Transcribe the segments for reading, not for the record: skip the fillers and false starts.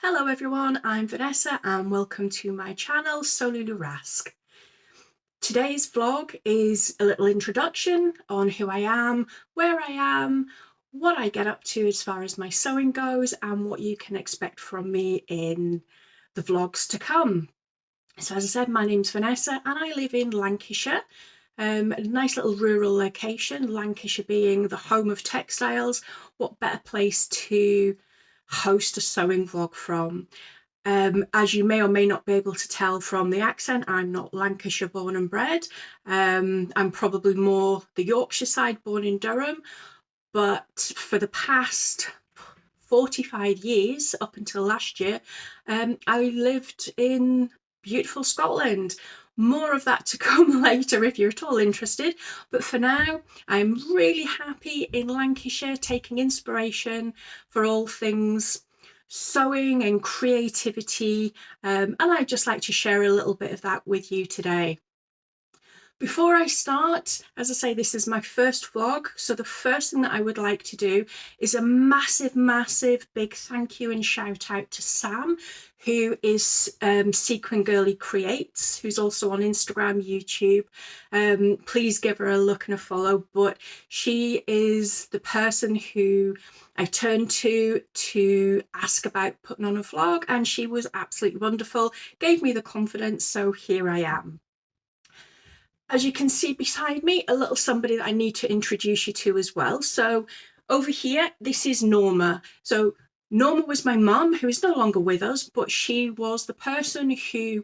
Hello everyone, I'm Vanessa and welcome to my channel Solulu Rask. Today's vlog is a little introduction on who I am, where I am, what I get up to as far as my sewing goes and what you can expect from me in the vlogs to come. So as I said, my name's Vanessa and I live in Lancashire, a nice little rural location, Lancashire being the home of textiles. What better place to host a sewing vlog from? As you may or may not be able to tell from the accent, I'm not Lancashire born and bred. I'm probably more the Yorkshire side, born in Durham, but for the past 45 years, up until last year, I lived in beautiful Scotland. More of that to come later if you're at all interested, but for now I'm really happy in Lancashire, taking inspiration for all things sewing and creativity, and I'd just like to share a little bit of that with you today. Before I start, as I say, this is my first vlog, so the first thing that I would like to do is a massive big thank you and shout out to Sam, who is Sequin Girly Creates, who's also on Instagram, YouTube. Please give her a look and a follow, but she is the person who I turned to ask about putting on a vlog, and she was absolutely wonderful, gave me the confidence, so here I am. As you can see beside me, a little somebody that I need to introduce you to as well. So over here, this is Norma. So Norma was my mum, who is no longer with us, but she was the person who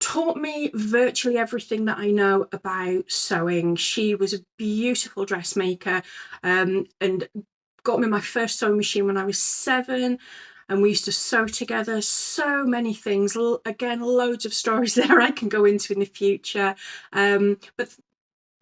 taught me virtually everything that I know about sewing. She was a beautiful dressmaker, and got me my first sewing machine when I was 7. And we used to sew together, so many things. Again, loads of stories there I can go into in the future. But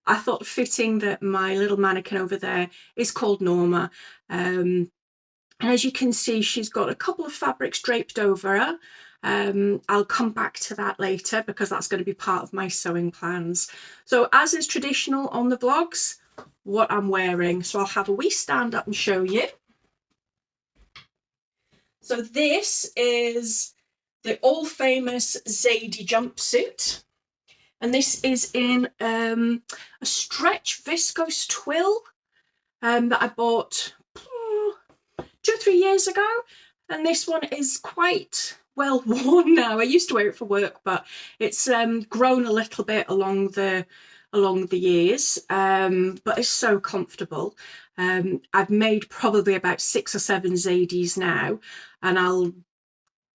I thought fitting that my little mannequin over there is called Norma. And as you can see, she's got a couple of fabrics draped over her. I'll come back to that later because that's going to be part of my sewing plans. So as is traditional on the vlogs, what I'm wearing. So I'll have a wee stand up and show you. So this is the all famous Zadie jumpsuit, and this is in a stretch viscose twill that I bought 2 or 3 years ago, and this one is quite well worn now. I used to wear it for work, but it's grown a little bit along the years, but it's so comfortable. I've made probably about 6 or 7 Zadies now, and I'll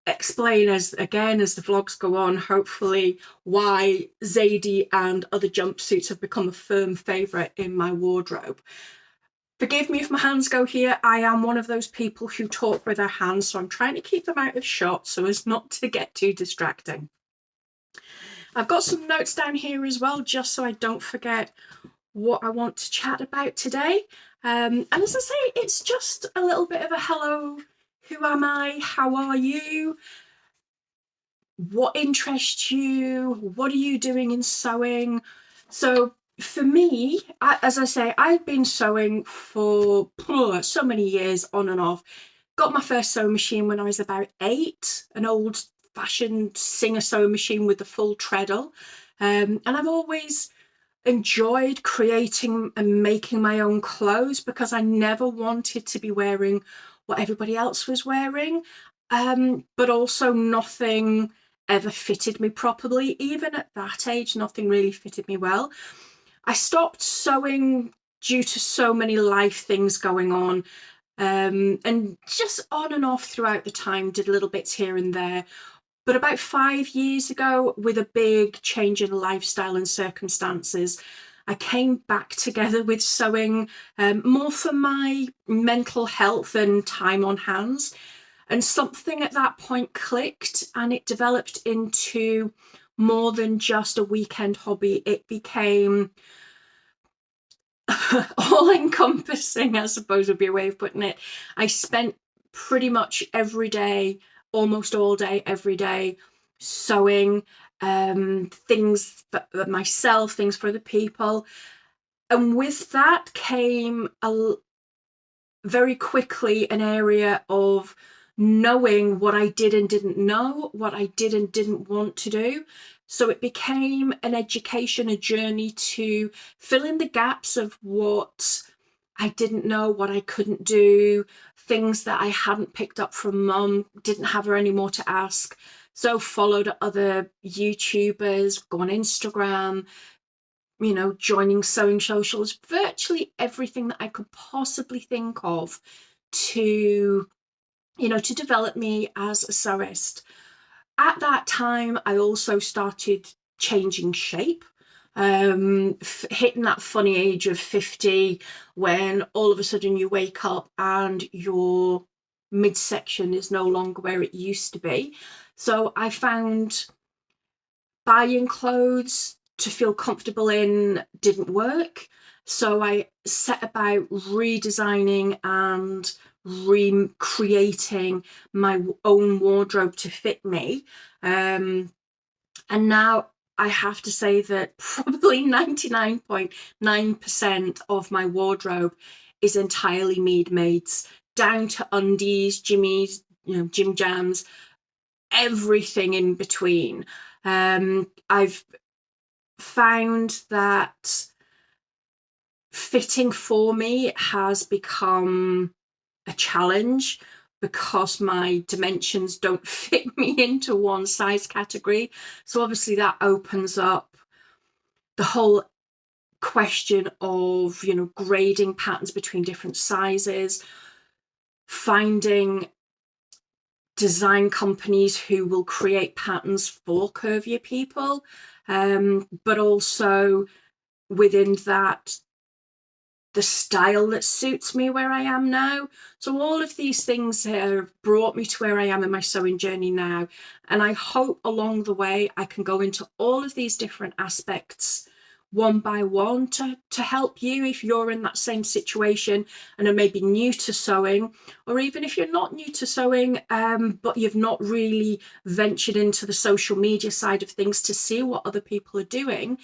explain as the vlogs go on, hopefully, why Zadie and other jumpsuits have become a firm favourite in my wardrobe. Forgive me if my hands go here. I am one of those people who talk with their hands, so I'm trying to keep them out of shot so as not to get too distracting. I've got some notes down here as well, just so I don't forget what I want to chat about today. And as I say, it's just a little bit of a hello, who am I, how are you, what interests you, what are you doing in sewing. So for me, as I say, I've been sewing for so many years on and off. Got my first sewing machine when I was about 8, an old fashioned Singer sewing machine with the full treadle, and I've always enjoyed creating and making my own clothes because I never wanted to be wearing what everybody else was wearing, but also nothing ever fitted me properly. Even at that age, nothing really fitted me well. I stopped sewing due to so many life things going on, and just on and off throughout the time, did little bits here and there. But about 5 years ago, with a big change in lifestyle and circumstances, I came back together with sewing, more for my mental health and time on hands. And something at that point clicked, and it developed into more than just a weekend hobby. It became all-encompassing, I suppose would be a way of putting it. I spent pretty much every day, almost all day, every day, sewing, things for myself, things for other people. And with that came very quickly an area of knowing what I did and didn't know, what I did and didn't want to do. So it became an education, a journey to fill in the gaps of what I didn't know, what I couldn't do, things that I hadn't picked up from mum, didn't have her anymore to ask. So followed other YouTubers, go on Instagram, joining sewing socials, virtually everything that I could possibly think of to, to develop me as a sewist. At that time, I also started changing shape, hitting that funny age of 50 when all of a sudden you wake up and your midsection is no longer where it used to be. So I found buying clothes to feel comfortable in didn't work. So I set about redesigning and recreating my own wardrobe to fit me. And now I have to say that probably 99.9% of my wardrobe is entirely Mead-Maids, down to undies, jimmies, gym jams, everything in between. I've found that fitting for me has become a challenge because my dimensions don't fit me into one size category. So obviously that opens up the whole question of, grading patterns between different sizes, finding design companies who will create patterns for curvier people, but also within that, the style that suits me where I am now. So all of these things have brought me to where I am in my sewing journey now. And I hope along the way I can go into all of these different aspects one by one to help you if you're in that same situation and are maybe new to sewing, or even if you're not new to sewing, but you've not really ventured into the social media side of things to see what other people are doing.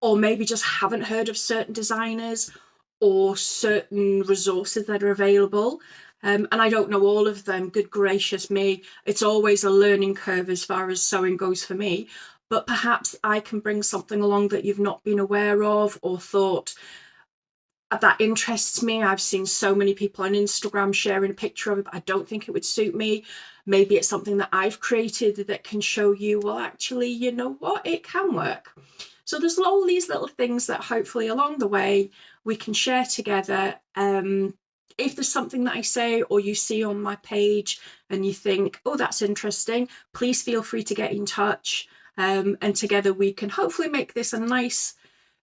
Or maybe just haven't heard of certain designers or certain resources that are available. And I don't know all of them, good gracious me. It's always a learning curve as far as sewing goes for me. But perhaps I can bring something along that you've not been aware of or thought, that interests me. I've seen so many people on Instagram sharing a picture of it, but I don't think it would suit me. Maybe it's something that I've created that can show you, well, actually, you know what, it can work. So there's all these little things that hopefully along the way we can share together. If there's something that I say or you see on my page and you think, oh, that's interesting, please feel free to get in touch. And together we can hopefully make this a nice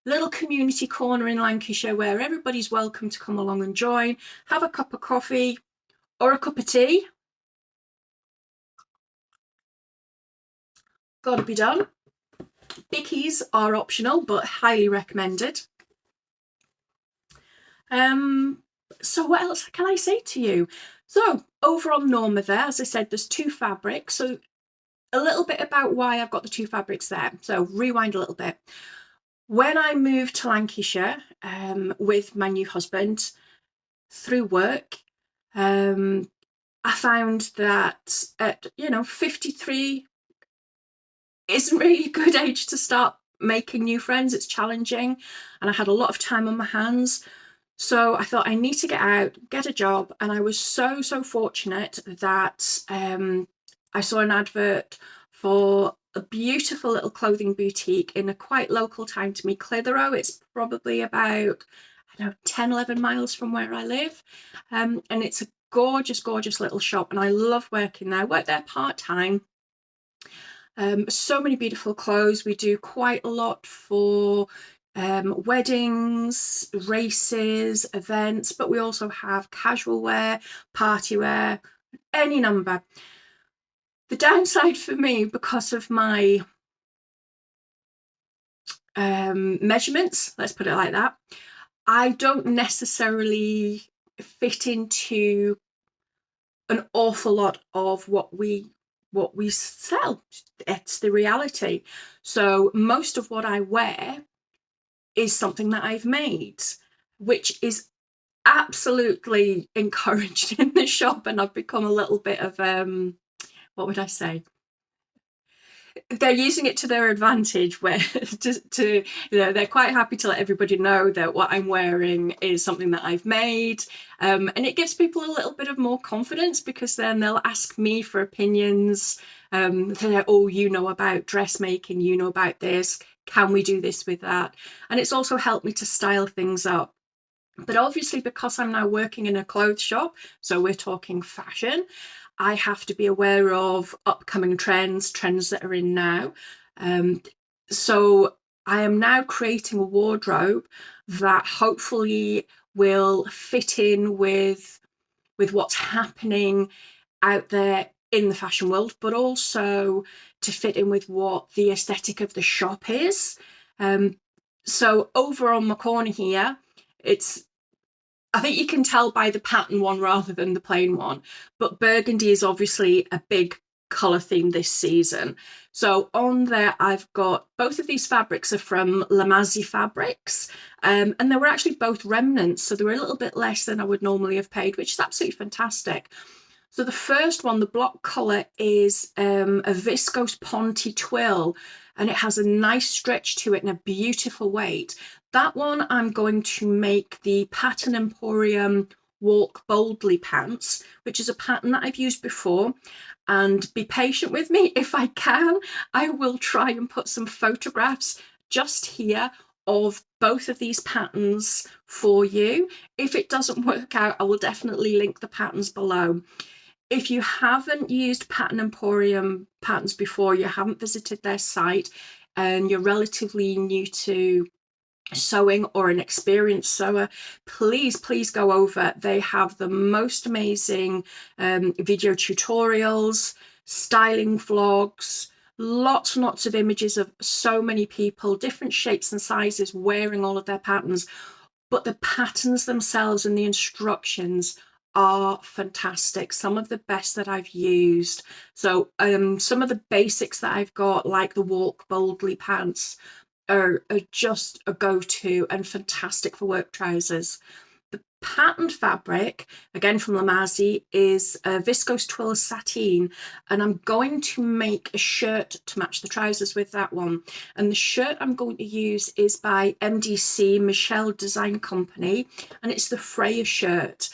little community corner in Lancashire where everybody's welcome to come along and join, have a cup of coffee or a cup of tea. Gotta be done. Bickies are optional, but highly recommended. So what else can I say to you? So over on Norma there, as I said, there's two fabrics. So a little bit about why I've got the two fabrics there. So rewind a little bit. When I moved to Lancashire with my new husband through work, I found that at 53 isn't really a good age to start making new friends. It's challenging, and I had a lot of time on my hands. So I thought I need to get out, get a job, and I was so fortunate that I saw an advert for a beautiful little clothing boutique in a quite local town to me, Clitheroe. It's probably about 10-11 miles from where I live, and it's a gorgeous little shop, and I love working there. I work there part-time. So many beautiful clothes. We do quite a lot for weddings, races, events, but we also have casual wear, party wear, any number. The downside for me, because of my measurements, let's put it like that, I don't necessarily fit into an awful lot of what we sell. It's the reality. So most of what I wear is something that I've made, which is absolutely encouraged in the shop, and I've become a little bit of what would I say? They're using it to their advantage, where to they're quite happy to let everybody know that what I'm wearing is something that I've made, and it gives people a little bit of more confidence, because then they'll ask me for opinions. They're, oh, you know about dressmaking, you know about this, can we do this with that? And it's also helped me to style things up. But obviously, because I'm now working in a clothes shop, so we're talking fashion, I have to be aware of upcoming trends that are in now. So I am now creating a wardrobe that hopefully will fit in with what's happening out there in the fashion world, but also to fit in with what the aesthetic of the shop is. So over on my corner here, it's I think you can tell by the pattern one rather than the plain one, but burgundy is obviously a big colour theme this season. So on there, I've got both of these fabrics are from Lamazi Fabrics, and they were actually both remnants, so they were a little bit less than I would normally have paid, which is absolutely fantastic. So the first one, the block colour, is a viscose ponte twill, and it has a nice stretch to it and a beautiful weight. That one I'm going to make the Pattern Emporium Walk Boldly pants, which is a pattern that I've used before. And be patient with me. If I can, I will try and put some photographs just here of both of these patterns for you. If it doesn't work out, I will definitely link the patterns below. If you haven't used Pattern Emporium patterns before, you haven't visited their site, and you're relatively new to sewing or an experienced sewer, please go over. They have the most amazing video tutorials, styling vlogs, lots and lots of images of so many people, different shapes and sizes, wearing all of their patterns. But the patterns themselves and the instructions are fantastic, some of the best that I've used. So some of the basics that I've got, like the Walk Boldly pants, are just a go-to and fantastic for work trousers. The patterned fabric, again from Lamazi, is a viscose twill sateen, and I'm going to make a shirt to match the trousers with that one. And the shirt I'm going to use is by MDC, Michelle Design Company, and it's the Freya shirt.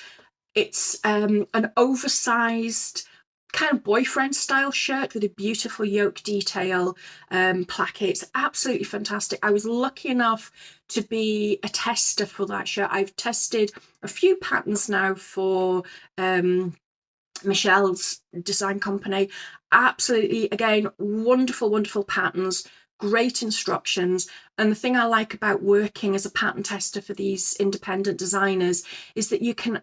It's an oversized kind of boyfriend style shirt with a beautiful yoke detail placket. It's absolutely fantastic. I was lucky enough to be a tester for that shirt. I've tested a few patterns now for Michelle's Design Company. Absolutely, again, wonderful patterns, great instructions. And the thing I like about working as a pattern tester for these independent designers is that you can,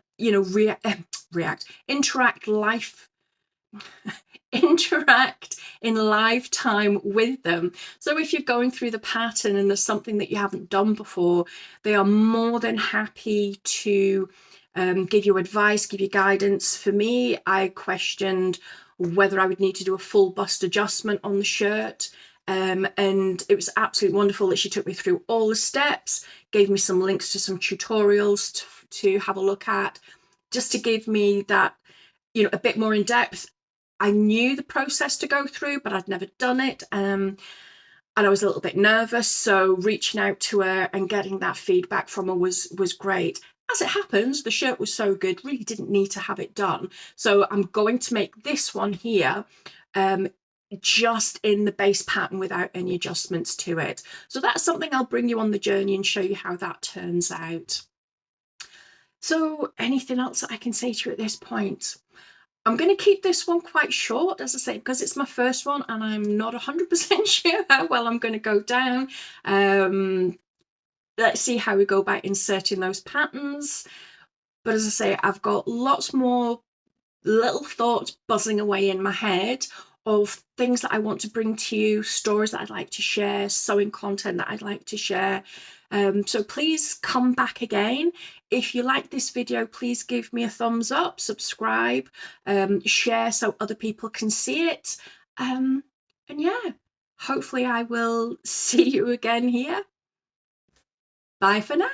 interact in live time with them. So if you're going through the pattern and there's something that you haven't done before, they are more than happy to give you advice, give you guidance. For me, I questioned whether I would need to do a full bust adjustment on the shirt. And it was absolutely wonderful that she took me through all the steps, gave me some links to some tutorials to have a look at, just to give me that, a bit more in depth. I knew the process to go through, but I'd never done it. And I was a little bit nervous. So reaching out to her and getting that feedback from her was great. As it happens, the shirt was so good, really didn't need to have it done. So I'm going to make this one here just in the base pattern without any adjustments to it. So that's something I'll bring you on the journey and show you how that turns out. So anything else that I can say to you at this point? I'm going to keep this one quite short, as I say, because it's my first one and I'm not 100% sure how well I'm going to go down. Let's see how we go about inserting those patterns. But as I say, I've got lots more little thoughts buzzing away in my head of things that I want to bring to you, stories that I'd like to share, sewing content that I'd like to share. So please come back again. If you like this video, please give me a thumbs up, subscribe, share so other people can see it. And yeah, hopefully I will see you again here. Bye for now.